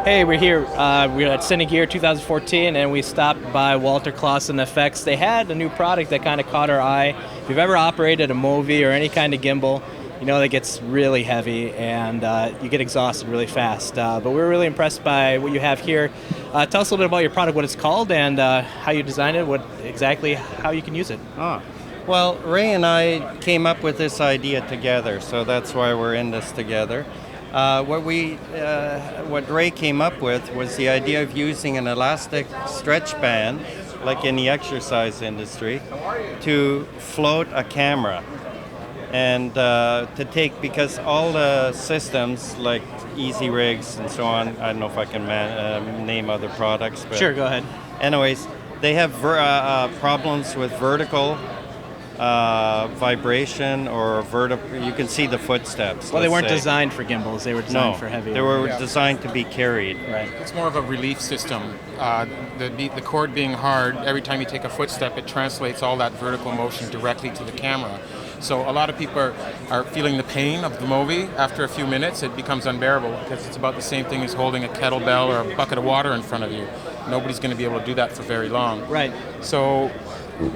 Hey, we're here. We're at Cine Gear 2014, and we stopped by Walter Klassen Effects. They had a new product that kind of caught our eye. If you've ever operated a Movi or any kind of gimbal, you know that gets really heavy and you get exhausted really fast. But we're really impressed by what you have here. Tell us a little bit about your product, what it's called, and how you designed it, how you can use it. Well, Ray and I came up with this idea together, so that's why we're in this together. What Ray came up with was the idea of using an elastic stretch band, like in the exercise industry, to float a camera. And because all the systems, like Easy Rigs and so on, I don't know if I can name other products. But sure, go ahead. Anyways, they have problems with vertical vibration or vertical. You can see the footsteps. Well, they weren't designed for gimbals. They were designed for heavy. They were designed to be carried. Right. It's more of a relief system. The cord being hard, every time you take a footstep, it translates all that vertical motion directly to the camera. So a lot of people are feeling the pain of the Movi. After a few minutes, it becomes unbearable because it's about the same thing as holding a kettlebell or a bucket of water in front of you. Nobody's going to be able to do that for very long. Right. So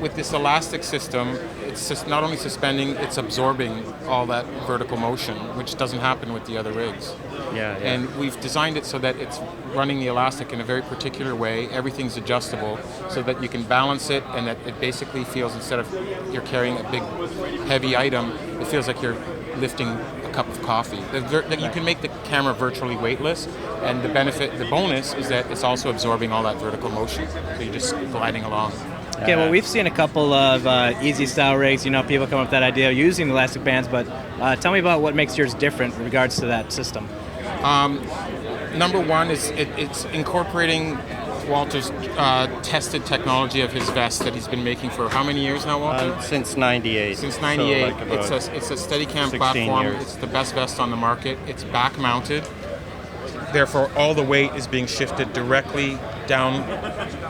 with this elastic system, it's just not only suspending, it's absorbing all that vertical motion, which doesn't happen with the other rigs. Yeah. And we've designed it so that it's running the elastic in a very particular way. Everything's adjustable so that you can balance it, and that it basically feels, instead of you're carrying a big heavy item, it feels like you're lifting a cup of coffee. You can make the camera virtually weightless, and the bonus is that it's also absorbing all that vertical motion. So you're just gliding along. Okay, well, we've seen a couple of easy style rigs. You know, people come up with that idea of using elastic bands, but tell me about what makes yours different in regards to that system. Number one is it's incorporating Walter's tested technology of his vest that he's been making for how many years now, Walter? Since '98. Since '98. So It's a Steadicam platform. Years. It's the best vest on the market. It's back mounted. Therefore, all the weight is being shifted directly down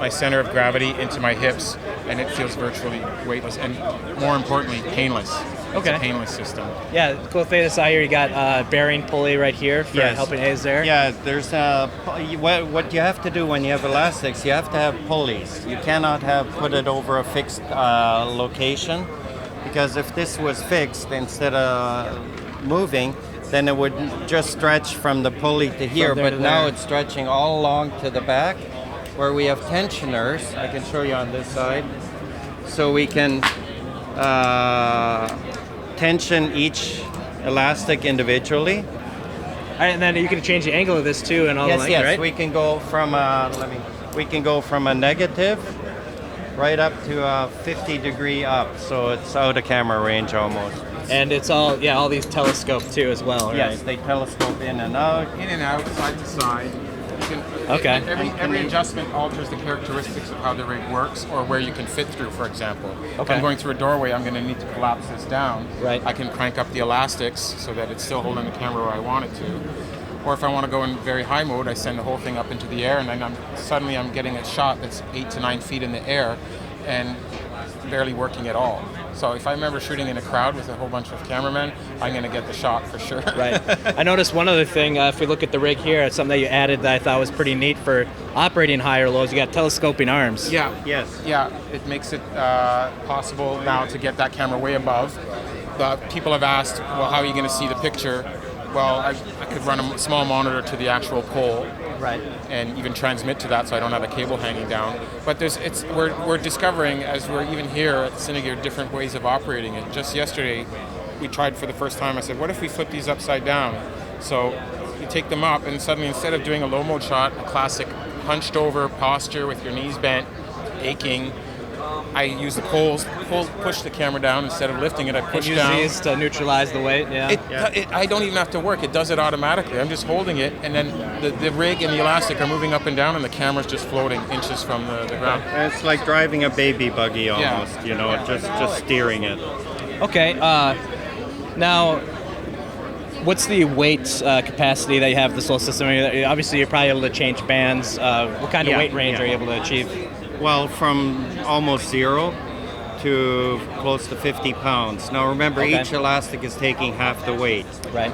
my center of gravity into my hips, and it feels virtually weightless, and more importantly, painless. It's a painless system. Yeah, the cool thing is out here, you got a bearing pulley right here for helping aids there. Yeah, there's what you have to do when you have elastics, you have to have pulleys. You cannot put it over a fixed location, because if this was fixed instead of moving, then it would just stretch from the pulley to here, but now it's stretching all along to the back, where we have tensioners. I can show you on this side. So we can tension each elastic individually. All right, and then you can change the angle of this too, and all the length, right? We can go from a negative right up to a 50-degree up, so it's out of camera range almost. And it's all these telescope too as well, right? Yes, they telescope in and out. In and out, side to side. Every adjustment alters the characteristics of how the rig works, or where you can fit through, for example. Okay. If I'm going through a doorway, I'm going to need to collapse this down. Right. I can crank up the elastics so that it's still holding the camera where I want it to. Or if I want to go in very high mode, I send the whole thing up into the air, and then I'm getting a shot that's 8 to 9 feet in the air and barely working at all. So if I remember shooting in a crowd with a whole bunch of cameramen, I'm going to get the shot for sure. Right. I noticed one other thing, if we look at the rig here, it's something that you added that I thought was pretty neat for operating higher lows. You got telescoping arms. Yeah. Yes. Yeah, it makes it possible now to get that camera way above. People have asked, well, how are you going to see the picture? Well, I could run a small monitor to the actual pole. Right. And even transmit to that, so I don't have a cable hanging down. But we're discovering, as we're even here at Cine Gear, different ways of operating it. Just yesterday, we tried for the first time. I said, what if we flip these upside down? So you take them up, and suddenly, instead of doing a low mode shot, a classic hunched over posture with your knees bent, aching, I use the poles, push the camera down instead of lifting it. I push down. Use these to neutralize the weight. Yeah. I don't even have to work. It does it automatically. I'm just holding it, and then the rig and the elastic are moving up and down, and the camera's just floating inches from the ground. It's like driving a baby buggy almost. Just steering it. Okay. Now, what's the weight capacity that you have this whole system? I mean, obviously, you're probably able to change bands. What kind of weight range are you able to achieve? Well, from almost 0 to close to 50 pounds. Now remember, each elastic is taking half the weight. Right.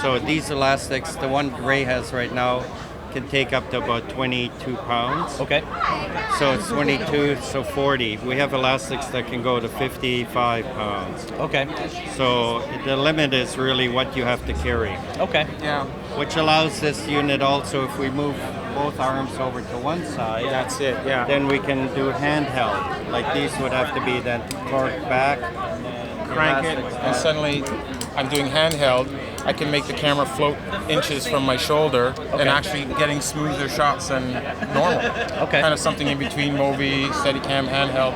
So these elastics, the one Ray has right now, can take up to about 22 pounds. Okay. So it's 22, so 40. We have elastics that can go to 55 pounds. Okay. So the limit is really what you have to carry. Okay. Yeah. Which allows this unit also, if we move both arms over to one side, That's it. Yeah. then we can do handheld. Like these would have to be then torqued back. Crank it, and suddenly I'm doing handheld. I can make the camera float inches from my shoulder and actually getting smoother shots than normal. Okay. Kind of something in between Movi, Steadicam, handheld,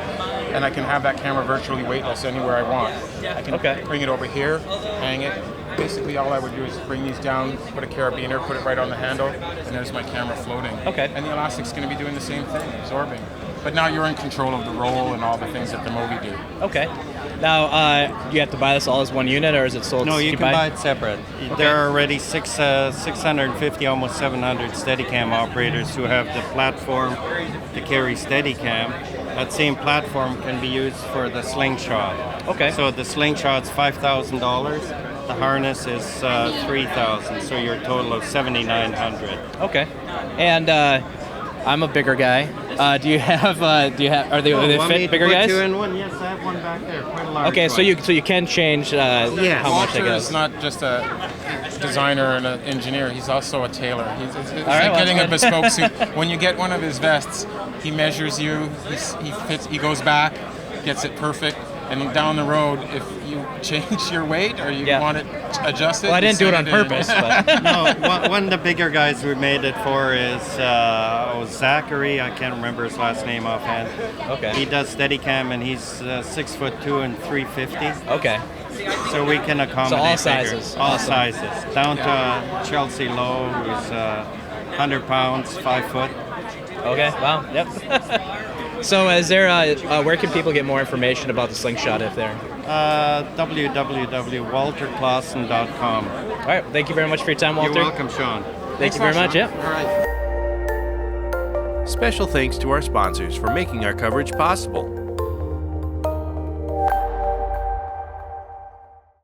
and I can have that camera virtually weightless anywhere I want. I can bring it over here, hang it. Basically, all I would do is bring these down, put a carabiner, put it right on the handle, and there's my camera floating. Okay. And the elastic's going to be doing the same thing, absorbing. But now you're in control of the roll and all the things that the Movi do. Okay. Now, do you have to buy this all as one unit, or is it sold? No, you can buy it separate. Okay. There are already 650, almost 700 Steadicam operators who have the platform to carry Steadicam. That same platform can be used for the Slingshot. Okay. So the Slingshot's $5,000. The harness is $3,000. So your total of $7,900. Okay. And I'm a bigger guy. Do you have? Are they fit bigger guys? You in one? Yes, I have one back there. Quite a large Okay, one. so you can change how much I Walter guess. is not just a designer and an engineer, he's also a tailor. It's right, like well, getting a that's bespoke suit. When you get one of his vests, he measures you, he fits, he goes back, gets it perfect, and down the road, if you change your weight or you want it adjusted. Well, I didn't do it on purpose, but No, one of the bigger guys we made it for is Zachary. I can't remember his last name offhand. Okay. He does Steadicam, and he's 6'2" and 350. okay. So we can accommodate So all bigger. sizes. All Awesome. sizes. Down to Chelsea Lowe, who's 100 pounds, 5 foot. Okay. Wow. Yep. So, is there? Where can people get more information about the Slingshot if they're? www.walterklassen.com. All right. Thank you very much for your time, Walter. You're welcome, Sean. Thank you very much. Yep. All right. Special thanks to our sponsors for making our coverage possible.